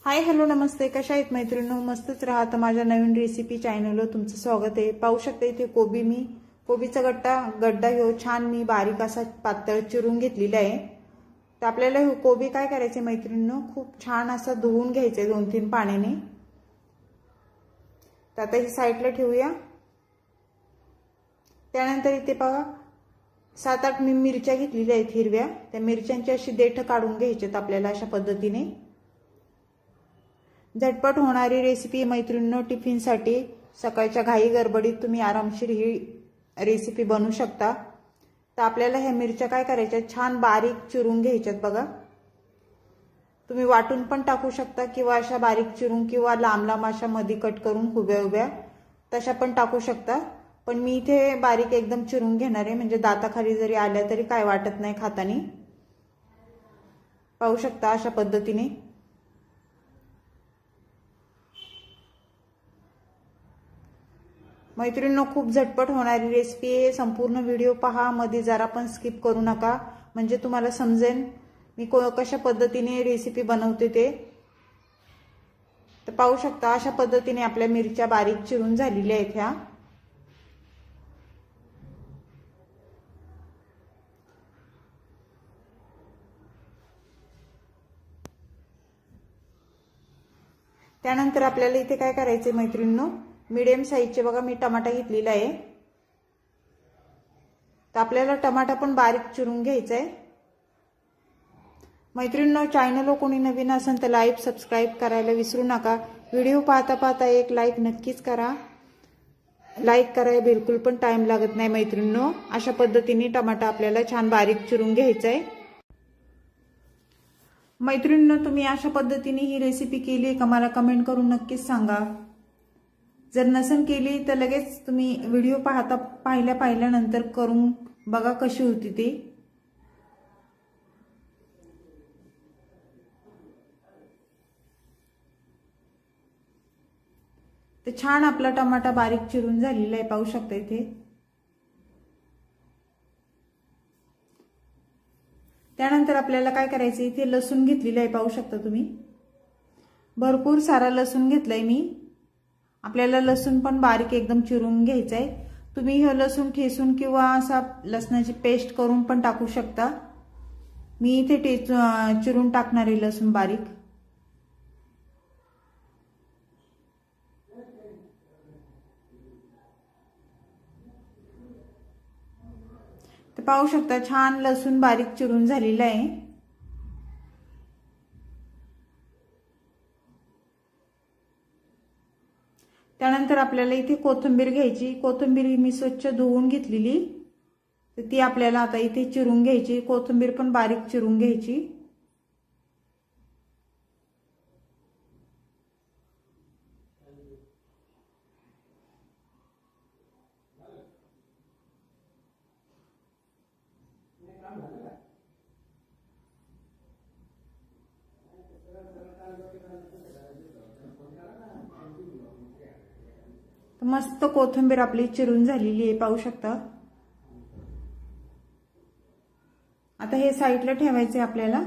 Hi hello नमस्ते, कशा आहेत मैत्रिणींनो? मस्तच राहत माझ्या नवीन रेसिपी चॅनलवर तुमचं स्वागत आहे। पाहू शकता इथे कोबीचा गड्डा ह्यो छान मी बारीक असा पातळ चिरून घेतलेला आहे। तर आपल्याला हे कोबी काय करायचे मैत्रिणींनो, खूप छान असा धुवून घ्यायचे 2-3 पाण्याने। तर आता ही साईडला ठेवूया। त्यानंतर इथे बघा 7-8 मी मिरच्या घेतलेल्या आहेत हिरव्या। त्या मिरच्यांची अशी देठ काढून घ्यायचेत आपल्याला अशा पद्धतीने। झटपट होणारी रेसिपी मैत्रिणींनो, टिफिनसाठी सकाळच्या घाई गडबडीत तुम्ही आरामशीर ही रेसिपी बनवू शकता। तर आपल्याला ह्या मिरच्या काय करायच्या, छान बारीक चिरून घ्यायच्यात बघा। तुम्ही वाटून पण टाकू शकता किंवा अशा बारीक चिरून किंवा लांब लांब अशा मध्ये कट करून उभ्या उभ्या तशा पण टाकू शकता। पण मी इथे बारीक एकदम चिरून घेणार आहे, म्हणजे दाताखाली जरी आल्या तरी काय वाटत नाही खाताना। पाहू शकता अशा पद्धतीने। मैत्रिणींनो, खूप झटपट होणारी रेसिपी आहे। संपूर्ण व्हिडिओ पहा, मध्ये जरा पण स्किप करू नका, म्हणजे तुम्हाला समजेल मी कशा पद्धतीने रेसिपी बनवते ते। तर पाहू शकता अशा पद्धतीने आपल्या मिरच्या बारीक चिरून झालेल्या आहेत ह्या। त्यानंतर आपल्याला इथे काय करायचे मैत्रिणींनो, मीडियम साईजचे बघा मी टमाटा घेतलेला आहे। तर आपल्याला टमाटा पण बारीक चिरून घ्यायचा आहे। मैत्रिणींनो, चॅनलवर कोणी नवीन असेल तर लाईक सबस्क्राइब करायला विसरू नका। व्हिडिओ पाहता पाहता एक लाईक नक्कीच करा। लाईक करायला बिलकुल पण टाइम लागत नाही मैत्रिणींनो। अशा पद्धतीने टमाटा आपल्याला छान बारीक चिरून घ्यायचा आहे। मैत्रिणींनो, तुम्ही अशा पद्धतीने ही रेसिपी केली का मला कमेंट करून नक्कीच सांगा। जर नसेल केली तर लगेच तुम्ही व्हिडिओ पाहिल्यानंतर करून बघा कशी होती ती। तर छान आपला टमाटा बारीक चिरून झालेला आहे, पाहू शकता इथे। त्यानंतर आपल्याला काय करायचं, इथे लसूण घेतलेला आहे, पाहू शकता तुम्ही। भरपूर सारा लसूण घेतलाय मी। आपल्याला लसूण पण बारीक एकदम चिरून घ्यायचा आहे। तुम्ही हे लसूण ठेचून किंवा असा लसणाची पेस्ट करून पण टाकू शकता। मी इथे चिरून टाकणार आहे लसूण बारीक। तर पाहू शकता छान लसूण बारीक चिरून झालेला आहे। त्यानंतर आपल्याला इथे कोथिंबीर घ्यायची। कोथिंबीर मी स्वच्छ धुवून घेतलेली, तर ती आपल्याला आता इथे चिरून घ्यायची। कोथिंबीर पण बारीक चिरून घ्यायची। मस्त कोथिंबीर आपली चिरून झालेली आहे, पाहू शकता। आता हे साईडला ठेवायचे आपल्याला।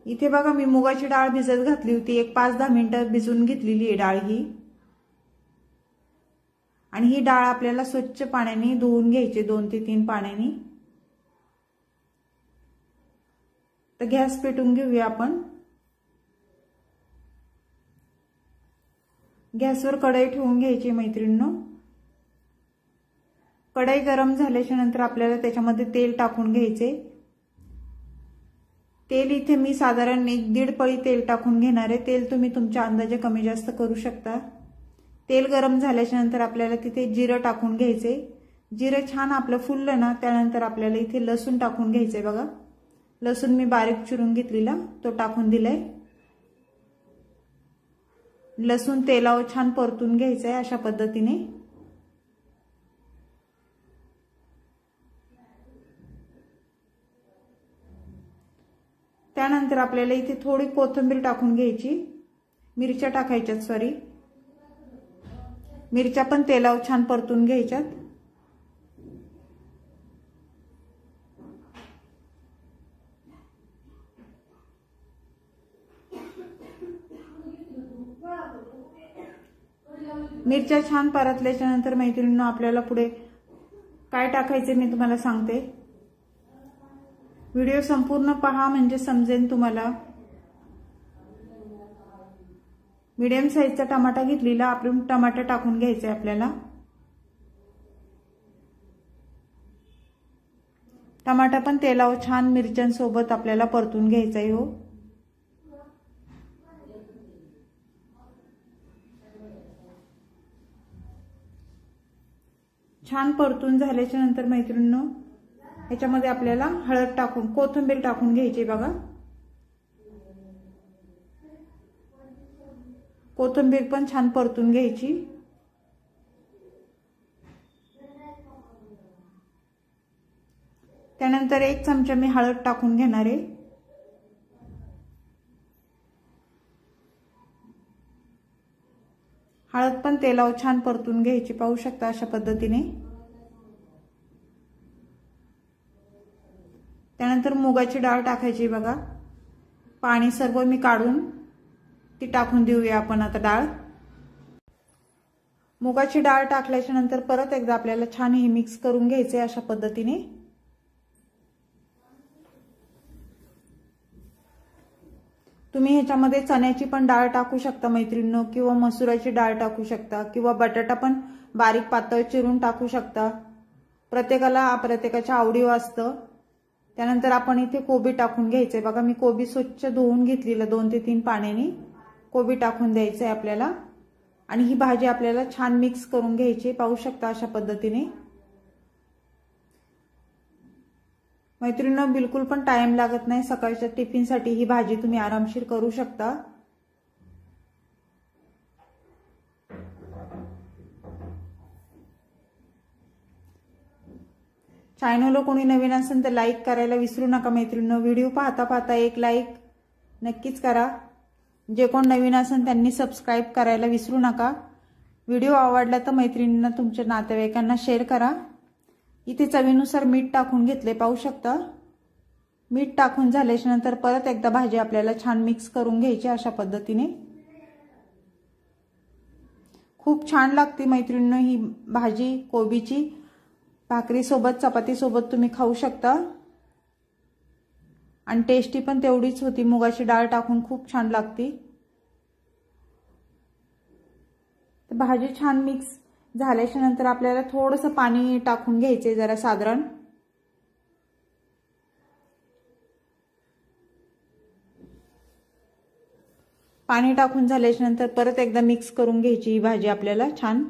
इथे बघा मी मुगाची डाळ भिजत घातली होती, एक 5-10 मिनिटं भिजून घेतलेली आहे डाळ ही। आणि ही डाळ आपल्याला स्वच्छ पाण्याने धुवून घ्यायची, 2 ते 3 पाण्याने। तर गॅस पेटवून घेऊया आपण। गॅसवर कढई ठेवून घ्यायची मैत्रिणींनो। कढई गरम झाल्याच्या नंतर आपल्याला त्याच्यामध्ये तेल टाकून घ्यायचे। तेल इथे मी साधारण 1-1.5 पळी तेल टाकून घेणार आहे। तेल तुम्ही तुमच्या अंदाजे कमी जास्त करू शकता। तेल गरम झाल्याच्या नंतर आपल्याला तिथे जिरं टाकून घ्यायचे। जिरं छान आपलं फुललं ना, त्यानंतर आपल्याला इथे लसूण टाकून घ्यायचंय बघा। लसूण मी बारीक चिरून घेतलेला तो टाकून दिलाय। लसूण तेलावर छान परतून घ्यायचं आहे अशा पद्धतीने। त्यानंतर आपल्याला इथे थोडी कोथिंबीर टाकून घ्यायची। मिरच्या टाकायच्यात, सॉरी, मिरच्या पण तेलावर छान परतून घ्यायच्यात। मिरच्या छान परतल्याच्या नंतर मैत्रिणींनो आपल्याला पुढे काय टाकायचे मी तुम्हाला सांगते। व्हिडिओ संपूर्ण पहा म्हणजे समजेल तुम्हाला। मीडियम साईजचा टमाटा घेतलेला, आपण टमाटा टाकून घ्यायचे आपल्याला। टमाटा पण तेलावर छान मिरच्यांसोबत आपल्याला परतून घ्यायचा आहे हो। छान परतून झाल्याच्या नंतर मैत्रिणींनो ह्याच्यामध्ये आपल्याला हळद टाकून कोथिंबीर टाकून घ्यायची बघा। कोथिंबीर पण छान परतून घ्यायची। त्यानंतर 1 चमचा मी हळद टाकून घेणार आहे। हळद पण तेलावर छान परतून घ्यायची, पाहू शकता अशा पद्धतीने। त्यानंतर मुगाची डाळ टाकायची बघा। पाणी सर्व मी काढून ती टाकून देऊया आपण आता डाळ। मुगाची डाळ टाकल्याच्या नंतर परत एकदा आपल्याला छान ही मिक्स करून घ्यायचे अशा पद्धतीने। तुम्ही ह्याच्यामध्ये चण्याची पण डाळ टाकू शकता मैत्रिणींनो, किंवा मसुराची डाळ टाकू शकता, किंवा बटाटा पण बारीक पातळ चिरून टाकू शकता। प्रत्येकाला प्रत्येकाच्या आवडीवर असतं। त्यानंतर आपण इथे कोबी टाकून घ्यायचे बघा। मी कोबी स्वच्छ धुवून घेतलेलं 2 ते 3 पाण्याने कोबी टाकून द्यायचंय आपल्याला। आणि ही भाजी आपल्याला छान मिक्स करून घ्यायची, पाहू शकता अशा पद्धतीने। मैत्रिणींनो बिलकुल पण टाइम लागत नाही, सकाळच्या टिफिनसाठी ही भाजी तुम्ही आरामशीर करू शकता। चॅनलला कोणी नवीन असेल तर लाईक करायला विसरू नका मैत्रिणींनो। व्हिडिओ पाहता पाहता एक लाईक नक्कीच करा। जे कोण नवीन असेल त्यांनी सबस्क्राइब करायला विसरू नका। व्हिडिओ आवडला तर मैत्रिणींना तुमच्या नातेवाईकांना शेअर करा। इथे चवीनुसार मीठ टाकून घेतले, पाहू शकता। मीठ टाकून झाल्याच्या नंतर परत एकदा भाजी आपल्याला छान मिक्स करून घ्यायची अशा पद्धतीने। खूप छान लागते मैत्रिणींनो ही भाजी कोबीची। भाकरी सोबत चपाती सोबत तुम्ही खाऊ शकता आणि टेस्टी पण तेवढीच होती। मुगाची डाळ टाकून खूप छान लागते। भाजी छान मिक्स झाल्याच्या नंतर आपल्याला थोडंसं पाणी टाकून घ्यायचे, जरा साधारण। पाणी टाकून झाल्याच्या नंतर परत एकदा मिक्स करून घ्यायची ही भाजी आपल्याला छान।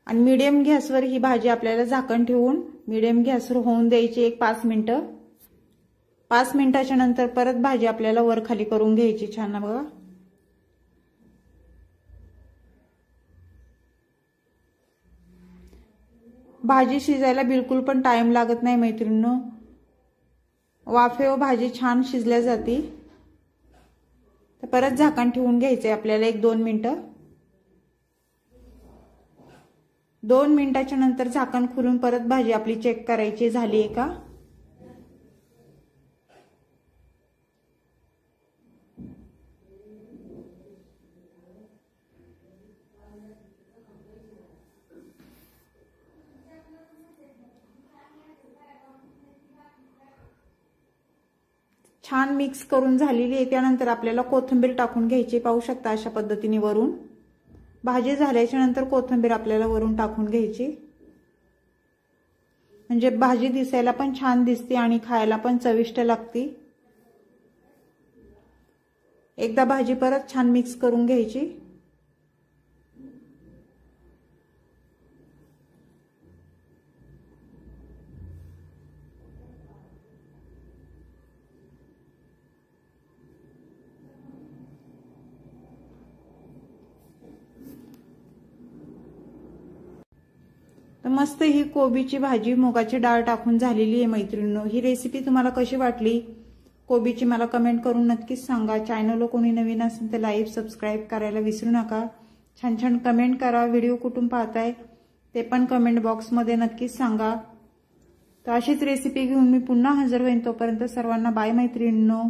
आणि मीडियम गॅसवर ही भाजी आपल्याला झाकण ठेवून मीडियम गॅसवर होऊन द्यायची 5 मिनिटं। 5 मिनिटाच्या नंतर परत भाजी आपल्याला वर खाली करून घ्यायची छान बघा। भाजी शिजायला बिलकुल पण टाइम लागत नाही मैत्रिणींनो। वाफेवर भाजी छान शिजल्या जाते। तर परत झाकण ठेवून घ्यायचे आपल्याला 1-2 मिनिटं। 2 मिनिटाच्या नंतर झाकण खोलून परत भाजी आपली चेक करायची झाली आहे का। छान मिक्स करून झालेली आहे। त्यानंतर आपल्याला कोथिंबीर टाकून घ्यायची, पाहू शकता अशा पद्धतीने वरून। भाजी झाल्याच्या नंतर कोथिंबीर आपल्याला वरून टाकून घ्यायची, म्हणजे भाजी दिसायला पण छान दिसते आणि खायला पण चविष्ट लागते। एकदा भाजी परत छान मिक्स करून घ्यायची। तर मस्त ही कोबीची भाजी मुगाची डाळ टाकून झालेली आहे मैत्रिणींनो। ही रेसिपी तुम्हाला कशी वाटली कोबीची मला कमेंट करून नक्कीच सांगा। चॅनलला कोणी नवीन असेल तर लाईक सबस्क्राइब करायला विसरू नका। छान छान कमेंट करा। व्हिडिओ कुठून पाहताय ते पण कमेंट बॉक्समध्ये नक्कीच सांगा। तर अशीच रेसिपी घेऊन मी पुन्हा हजर होईन। तोपर्यंत सर्वांना बाय मैत्रिणींनो।